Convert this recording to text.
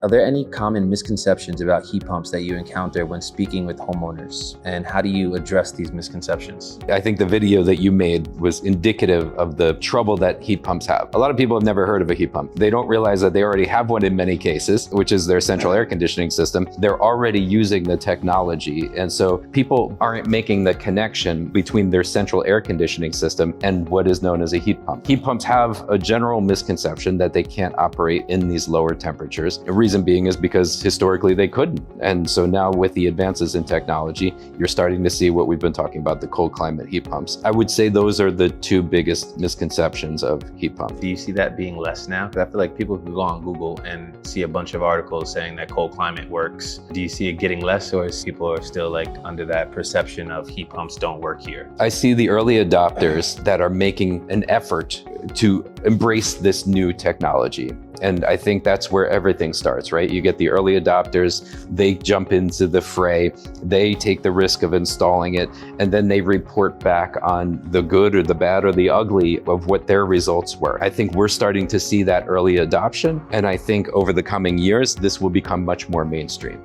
Are there any common misconceptions about heat pumps that you encounter when speaking with homeowners? And how do you address these misconceptions? I think the video that you made was indicative of the trouble that heat pumps have. A lot of people have never heard of a heat pump. They don't realize that they already have one in many cases, which is their central air conditioning system. They're already using the technology. And so people aren't making the connection between their central air conditioning system and what is known as a heat pump. Heat pumps have a general misconception that they can't operate in these lower temperatures. The reason being is because historically they couldn't. And so now with the advances in technology, you're starting to see what we've been talking about, the cold climate heat pumps. I would say those are the two biggest misconceptions of heat pumps. Do you see that being less now? Because I feel like people can go on Google and see a bunch of articles saying that cold climate works. Do you see it getting less, or is people are still like under that perception of heat pumps don't work here? I see the early adopters that are making an effort to embrace this new technology. And I think that's where everything starts, right? You get the early adopters, they jump into the fray, they take the risk of installing it, and then they report back on the good or the bad or the ugly of what their results were. I think we're starting to see that early adoption, and I think over the coming years, this will become much more mainstream.